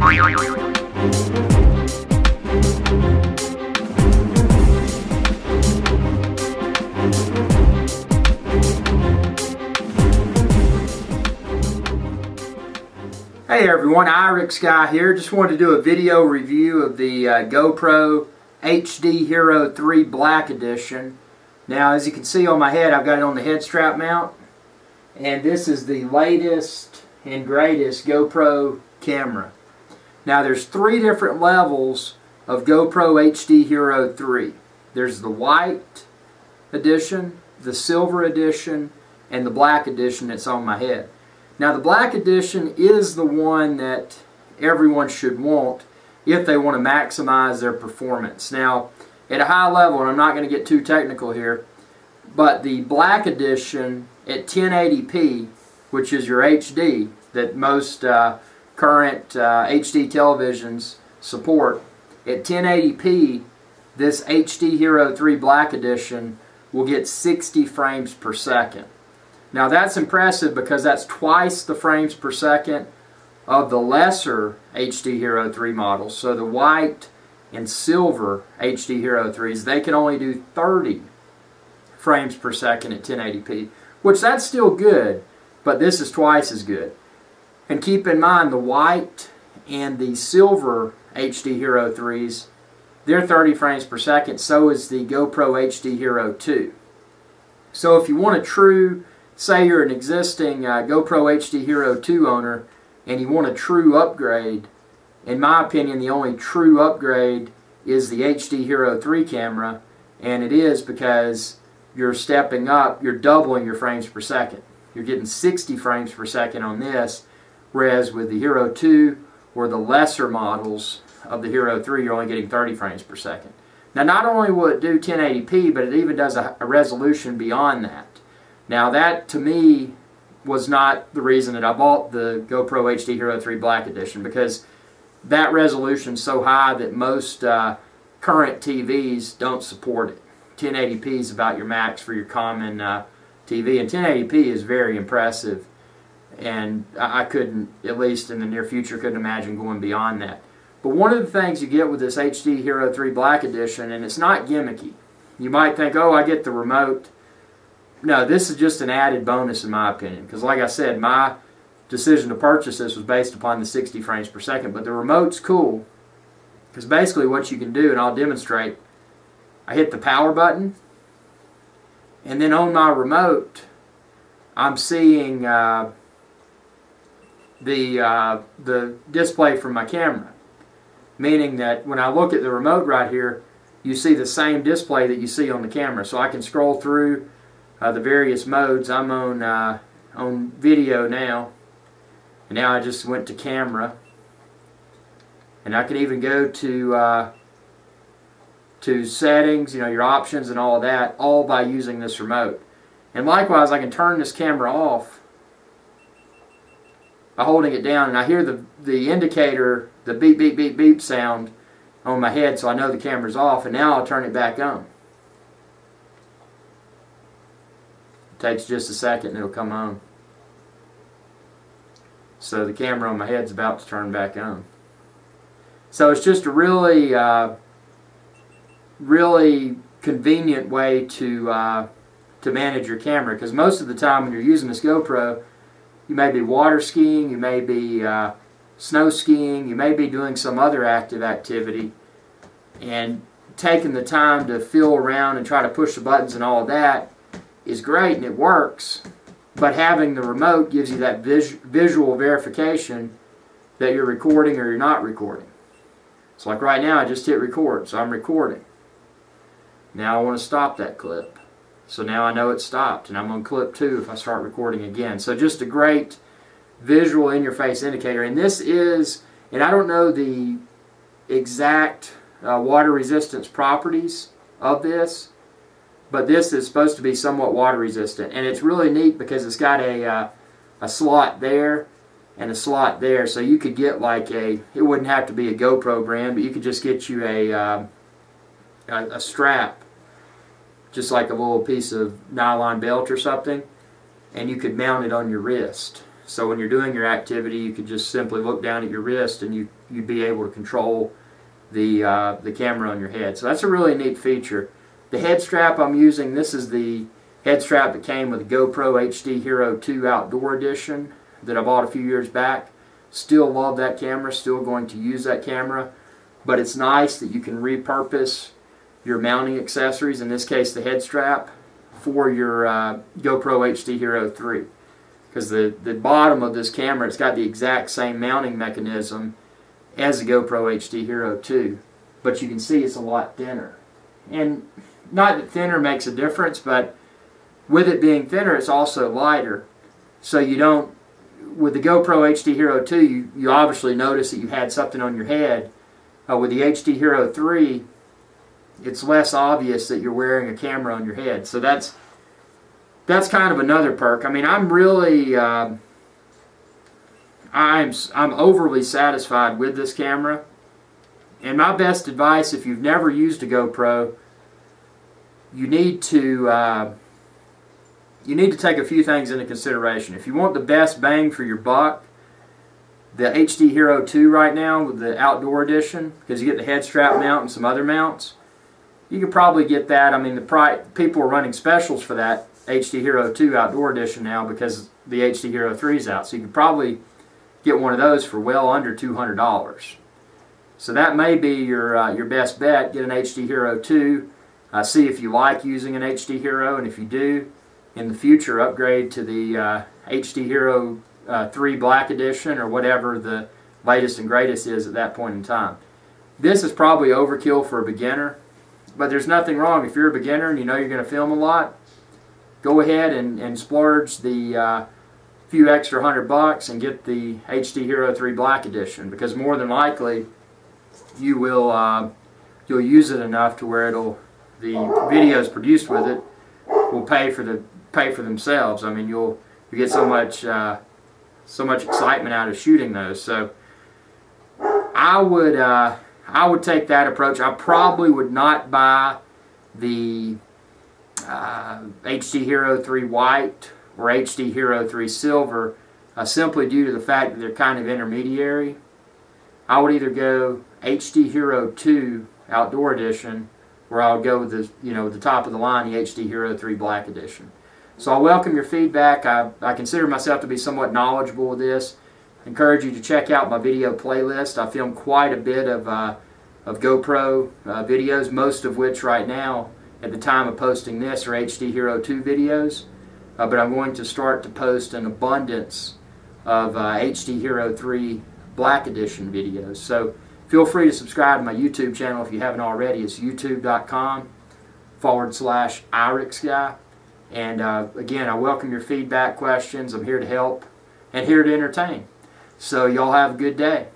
Hey everyone, Irix Guy here. Just wanted to do a video review of the GoPro HD Hero 3 Black Edition. Now, as you can see on my head, I've got it on the head strap mount, and this is the latest and greatest GoPro camera. Now, there's 3 different levels of GoPro HD Hero 3. There's the white edition, the silver edition, and the black edition that's on my head. Now, the black edition is the one that everyone should want if they want to maximize their performance. Now, at a high level, and I'm not going to get too technical here, but the black edition at 1080p, which is your HD that most current HD televisions support, at 1080p, this HD Hero 3 Black Edition will get 60 frames per second. Now that's impressive because that's twice the frames per second of the lesser HD Hero 3 models. So the white and silver HD Hero 3s, they can only do 30 frames per second at 1080p, which that's still good, but this is twice as good. And keep in mind, the white and the silver HD Hero 3s, they're 30 frames per second, so is the GoPro HD Hero 2. So if you want a true, say you're an existing GoPro HD Hero 2 owner and you want a true upgrade, in my opinion the only true upgrade is the HD Hero 3 camera, and it is because you're stepping up, you're doubling your frames per second. You're getting 60 frames per second on this, whereas with the Hero 2 or the lesser models of the Hero 3 you're only getting 30 frames per second. Now, not only will it do 1080p, but it even does a resolution beyond that. Now that, to me, was not the reason that I bought the GoPro HD Hero 3 Black Edition, because that resolution is so high that most current TVs don't support it. 1080p is about your max for your common TV, and 1080p is very impressive, and I couldn't, at least in the near future, couldn't imagine going beyond that. But one of the things you get with this HD Hero 3 Black Edition, and it's not gimmicky. You might think, oh, I get the remote. No, this is just an added bonus in my opinion, because like I said, my decision to purchase this was based upon the 60 frames per second, but the remote's cool, because basically what you can do, and I'll demonstrate, I hit the power button, and then on my remote, I'm seeing the display from my camera, meaning that when I look at the remote right here, you see the same display that you see on the camera, so I can scroll through the various modes. I'm on video now, and now I just went to camera, and I can even go to settings, you know, your options and all of that, all by using this remote. And likewise, I can turn this camera off by holding it down, and I hear the indicator, the beep beep beep beep sound on my head, so I know the camera's off, and now I'll turn it back on. Takes just a second and it'll come on. So the camera on my head's about to turn back on. So it's just a really really convenient way to manage your camera, because most of the time when you're using this GoPro, you may be water skiing, you may be snow skiing, you may be doing some other active activity, and taking the time to feel around and try to push the buttons and all of that is great and it works, but having the remote gives you that visual verification that you're recording or you're not recording. So like right now I just hit record, so I'm recording. Now I want to stop that clip. So now I know it stopped, and I'm on clip 2 if I start recording again. So just a great visual in-your-face indicator. And this is, and I don't know the exact water resistance properties of this, but this is supposed to be somewhat water resistant, and it's really neat because it's got a slot there and a slot there, so you could get like it wouldn't have to be a GoPro brand, but you could just get you a strap, just like a little piece of nylon belt or something, and you could mount it on your wrist. So when you're doing your activity, you could just simply look down at your wrist and you'd be able to control the camera on your head. So that's a really neat feature. The head strap I'm using, this is the head strap that came with the GoPro HD Hero 2 Outdoor Edition that I bought a few years back. Still love that camera, still going to use that camera, but it's nice that you can repurpose your mounting accessories, in this case the head strap, for your GoPro HD Hero 3. Because the bottom of this camera, it's got the exact same mounting mechanism as the GoPro HD Hero 2, but you can see it's a lot thinner. And not that thinner makes a difference, but with it being thinner, it's also lighter. So you don't, with the GoPro HD Hero 2, you obviously notice that you had something on your head. With the HD Hero 3, it's less obvious that you're wearing a camera on your head. So that's kind of another perk. I mean, I'm really, I'm overly satisfied with this camera. And my best advice, if you've never used a GoPro, you need to take a few things into consideration. If you want the best bang for your buck, the HD Hero 2 right now with the Outdoor Edition, because you get the head strap mount and some other mounts, you could probably get that. I mean, people are running specials for that HD Hero 2 Outdoor Edition now because the HD Hero 3 is out. So you could probably get one of those for well under $200. So that may be your best bet. Get an HD Hero 2. See if you like using an HD Hero, and if you do, in the future upgrade to the HD Hero 3 Black Edition or whatever the latest and greatest is at that point in time. This is probably overkill for a beginner, but there's nothing wrong. If you're a beginner and you know you're going to film a lot, go ahead and splurge the few extra $100 and get the HD Hero 3 Black Edition, because more than likely you will you'll use it enough to where the videos produced with it will pay for themselves. I mean, you get so much excitement out of shooting those. So I would take that approach. I probably would not buy the HD Hero 3 White or HD Hero 3 Silver simply due to the fact that they're kind of intermediary. I would either go HD Hero 2 Outdoor Edition, or I would go with the top of the line, the HD Hero 3 Black Edition. So I welcome your feedback. I consider myself to be somewhat knowledgeable with this. I encourage you to check out my video playlist. I filmed quite a bit of GoPro videos, most of which right now, at the time of posting this, are HD Hero 2 videos. But I'm going to start to post an abundance of HD Hero 3 Black Edition videos. So feel free to subscribe to my YouTube channel if you haven't already. It's youtube.com/IrixGuy. And again, I welcome your feedback, questions. I'm here to help and here to entertain. So y'all have a good day.